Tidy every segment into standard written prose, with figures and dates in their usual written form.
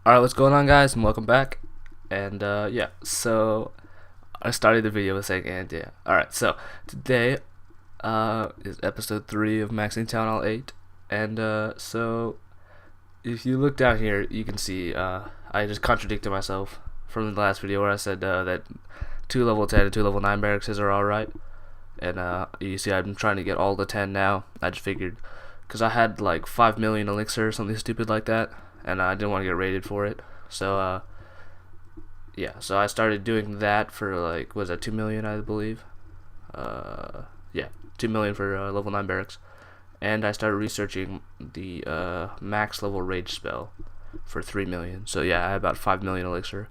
Alright, what's going on, guys, and welcome back. And yeah, so I started the video with saying and yeah. Alright, so today is episode 3 of Maxing Town Hall 8. And so if you look down here, you can see I just contradicted myself from the last video where I said that 2 level 10 and 2 level 9 barracks are alright. And you see I'm trying to get all the 10 now. I just figured, because I had like 5 million elixir or something stupid like that, and I didn't want to get rated for it. So yeah, so I started doing that for like, was that 2 million, I believe? Yeah, 2 million for level 9 barracks. And I started researching the max level rage spell for 3 million. So yeah, I have about 5 million elixir.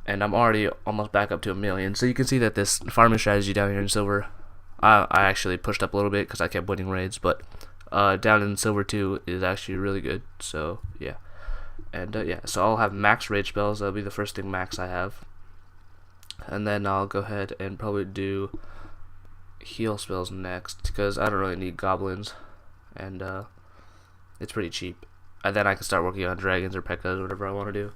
And I'm already almost back up to 1 million. So you can see that this farming strategy down here in silver, I actually pushed up a little bit because I kept winning raids, but down in silver 2 is actually really good. So yeah, and yeah, so I'll have max rage spells. That'll be the first thing max I have, and then I'll go ahead and probably do heal spells next because I don't really need goblins, and it's pretty cheap. And then I can start working on dragons or pekkas or whatever I want to do.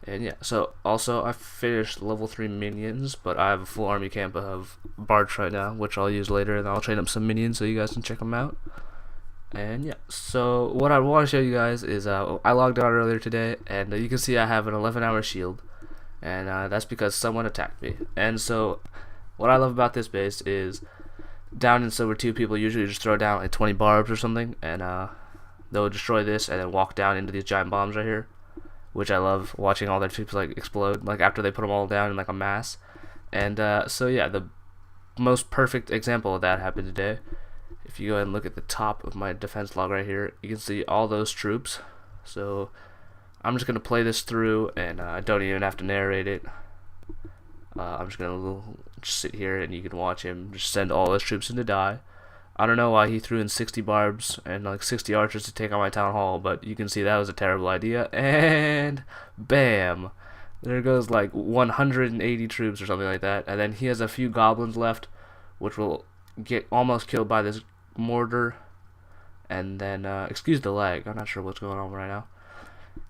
And yeah, so also I finished level 3 minions, but I have a full army camp of bards right now, which I'll use later, and I'll train up some minions so you guys can check them out. And yeah, so what I want to show you guys is I logged on earlier today, and you can see I have an 11-hour shield, and that's because someone attacked me. And so what I love about this base is down in silver 2, people usually just throw down like 20 barbs or something, and they'll destroy this and then walk down into these giant bombs right here, which I love watching all their troops like explode like after they put them all down in like a mass. And so yeah, the most perfect example of that happened today. If you go ahead and look at the top of my defense log right here, you can see all those troops. So I'm just gonna play this through, and I don't even have to narrate it. I'm just gonna sit here and you can watch him just send all his troops in to die. I don't know why he threw in 60 barbs and like 60 archers to take on my town hall, but you can see that was a terrible idea. And bam, there goes like 180 troops or something like that. And then he has a few goblins left, which will get almost killed by this mortar. And then excuse the lag, I'm not sure what's going on right now.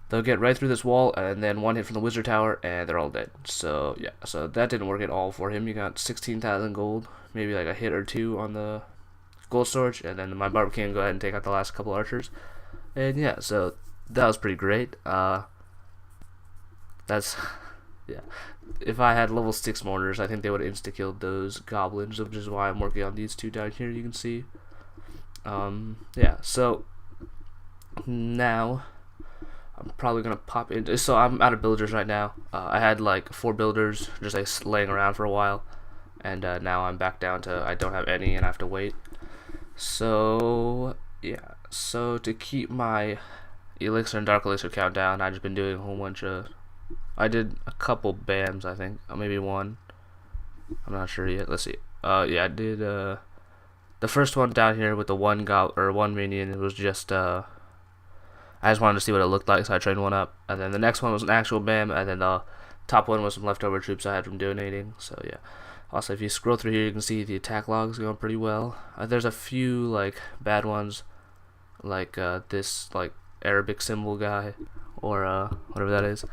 They'll get right through this wall, and then one hit from the wizard tower, and they're all dead. So yeah, so that didn't work at all for him. You got 16,000 gold, maybe like a hit or two on the gold storage, and then my barb can go ahead and take out the last couple archers. And yeah, so that was pretty great. That's yeah, if I had level 6 mortars, I think they would have insta-killed those goblins, which is why I'm working on these two down here, you can see. Yeah, so now I'm probably gonna pop into, so I'm out of builders right now. I had like 4 builders just like laying around for a while, and now I'm back down to I don't have any and I have to wait. So yeah, so to keep my elixir and dark elixir count down, I've just been doing a whole bunch of, I did a couple BAMs, I think, maybe one, I'm not sure yet. Let's see. Yeah, I did the first one down here with the one minion. It was just I just wanted to see what it looked like, so I trained one up. And then the next one was an actual BAM, and then the top one was some leftover troops I had from donating. So yeah. Also, if you scroll through here, you can see the attack logs going pretty well. There's a few like bad ones, like this like Arabic symbol guy, or whatever that is.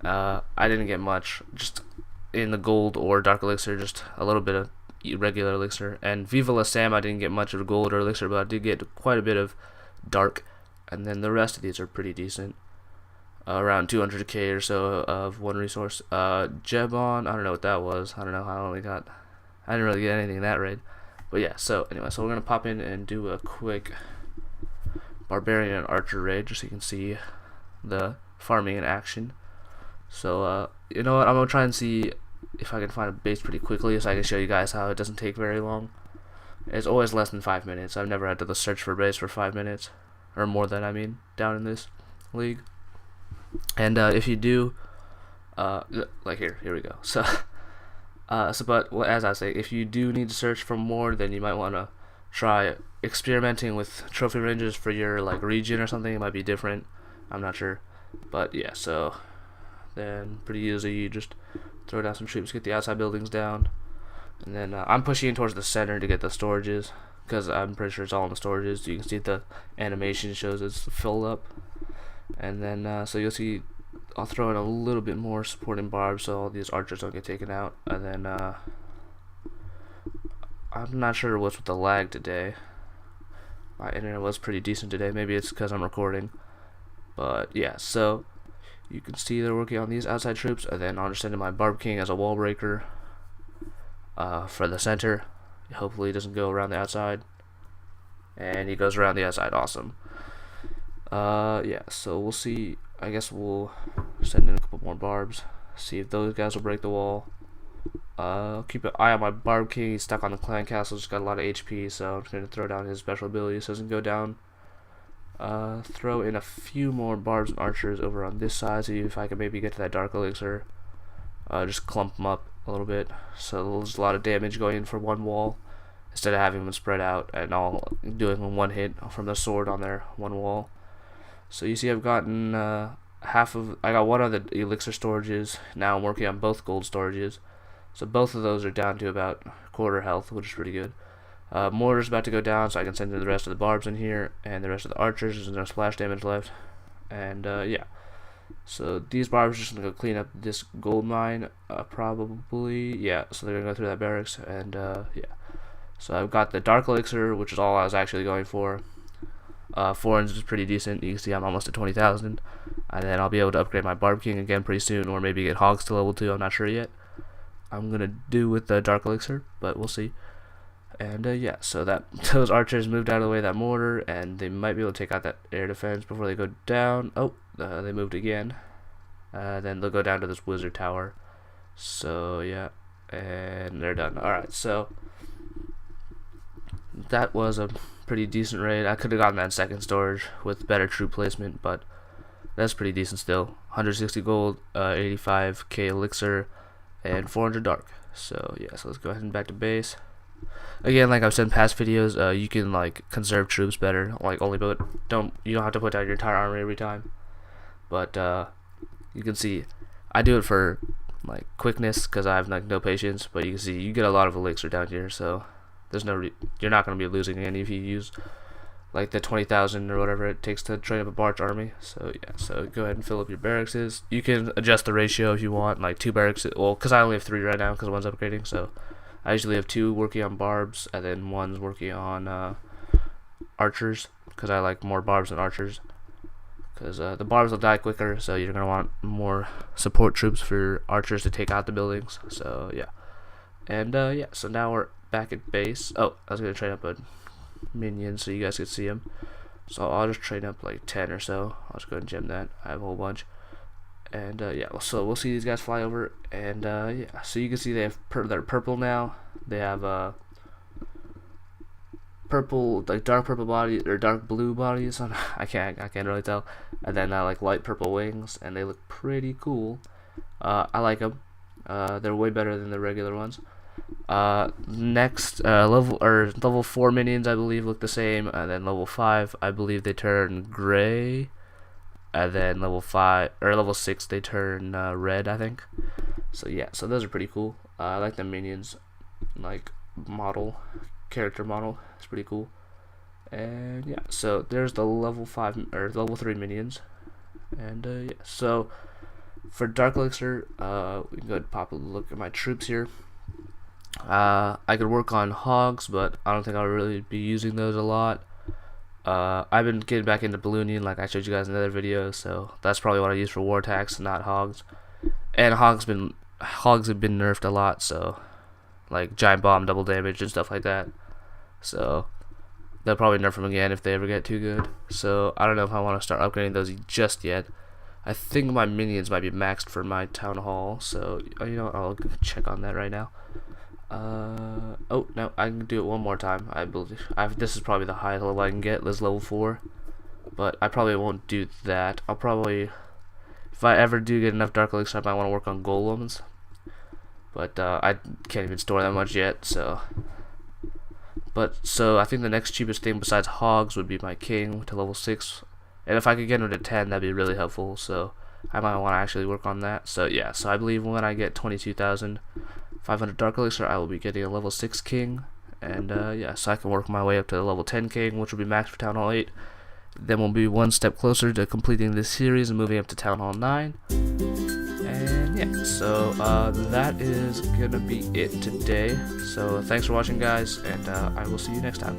I didn't get much, just in the gold or dark elixir, just a little bit of regular elixir. And Viva La Sam, I didn't get much of gold or elixir, but I did get quite a bit of dark. And then the rest of these are pretty decent. Around 200k or so of one resource. Jebon, I don't know what that was. I don't know. I didn't really get anything in that raid. But yeah, so anyway, so we're gonna pop in and do a quick barbarian and archer raid, just so you can see the farming in action. So you know what? I'm gonna try and see if I can find a base pretty quickly, so I can show you guys how it doesn't take very long. It's always less than 5 minutes. I've never had to search for a base for 5 minutes, or more than, I mean, down in this league. And if you do, like here we go. So, but as I say, if you do need to search for more, then you might want to try experimenting with trophy ranges for your like region or something. It might be different. I'm not sure, but yeah. So then pretty easy. You just throw down some troops, get the outside buildings down, and then I'm pushing in towards the center to get the storages, because I'm pretty sure it's all in the storages. You can see the animation shows it's filled up. And then so you'll see I'll throw in a little bit more supporting barbs so all these archers don't get taken out. And then I'm not sure what's with the lag today. My internet was pretty decent today. Maybe it's because I'm recording. But yeah, so you can see they're working on these outside troops, and then I'll just send in my Barb King as a wall breaker for the center. Hopefully he doesn't go around the outside. And he goes around the outside. Awesome. Yeah, so we'll see. I guess we'll send in a couple more barbs. See if those guys will break the wall. Keep an eye on my Barb King. He's stuck on the clan castle. Just got a lot of HP, so I'm just going to throw down his special ability so it doesn't go down. Throw in a few more barbs and archers over on this side. See if I can maybe get to that dark elixir. Just clump them up a little bit. So there's a lot of damage going in for one wall, instead of having them spread out and all doing one hit from the sword on their one wall. So you see I've gotten I got one of the elixir storages. Now I'm working on both gold storages. So both of those are down to about quarter health, which is pretty good. Mortar's about to go down, so I can send in the rest of the barbs in here, and the rest of the archers. There's no splash damage left. And yeah. So these barbs are just going to go clean up this gold mine, probably. Yeah, so they're going to go through that barracks, and yeah. So I've got the dark elixir, which is all I was actually going for. 400 is pretty decent. You can see I'm almost at 20,000. And then I'll be able to upgrade my Barb King again pretty soon, or maybe get Hogs to level 2. I'm not sure yet. I'm going to do with the dark elixir, but we'll see. And yeah, so those archers moved out of the way of that mortar, and they might be able to take out that air defense before they go down. Oh, they moved again. Then they'll go down to this wizard tower. So yeah, and they're done. Alright, so that was a pretty decent raid. I could have gotten that second storage with better troop placement, but that's pretty decent still. 160 gold, 85k elixir, and 400 dark. So yeah, so let's go ahead and back to base. Again, like I've said in past videos, you can like conserve troops better. Like you don't have to put down your entire army every time. But you can see I do it for like quickness because I have like no patience. But you can see you get a lot of elixir down here, so there's you're not going to be losing any if you use like the 20,000 or whatever it takes to train up a barch army. So yeah, so go ahead and fill up your barracks. You can adjust the ratio if you want, like 2 barracks. Well, because I only have 3 right now because one's upgrading. So I usually have 2 working on barbs, and then one's working on archers, because I like more barbs than archers. Because the barbs will die quicker, so you're going to want more support troops for archers to take out the buildings. So yeah. And yeah, so now we're back at base. Oh, I was going to train up a minion so you guys could see him. So I'll just train up like 10 or so. I'll just go and gem that. I have a whole bunch. And yeah, so we'll see these guys fly over, and yeah, so you can see they have they're purple now. They have purple, like dark purple body or dark blue bodies. I can't really tell. And then like light purple wings, and they look pretty cool. I like them. They're way better than the regular ones. Next level 4 minions, I believe, look the same, and then level 5, I believe they turn gray. And then level 6 they turn red, I think. So yeah, so those are pretty cool. I like the minions, like character model. It's pretty cool. And yeah, so there's the level 5 or level 3 minions. And yeah, so for dark elixir, we can go ahead and pop a look at my troops here. I could work on hogs, but I don't think I'll really be using those a lot. I've been getting back into ballooning, like I showed you guys in another video, so that's probably what I use for war attacks, not hogs. And hogs have been nerfed a lot, so like giant bomb, double damage, and stuff like that. So they'll probably nerf them again if they ever get too good. So I don't know if I want to start upgrading those just yet. I think my minions might be maxed for my town hall, so you know, I'll check on that right now. Oh no, I can do it one more time. I believe this is probably the highest level I can get. This is level 4, but I probably won't do that. I'll probably, if I ever do get enough dark elixir, I might want to work on golems, but I can't even store that much yet. So I think the next cheapest thing besides hogs would be my king to level 6, and if I could get him to 10, that'd be really helpful. So I might want to actually work on that. So yeah, so I believe when I get 22,500 dark elixir, I will be getting a level 6 king, and yeah, so I can work my way up to the level 10 king, which will be max for Town Hall 8, then we'll be one step closer to completing this series and moving up to Town Hall 9. And yeah, so that is gonna be it today. So thanks for watching, guys, and I will see you next time.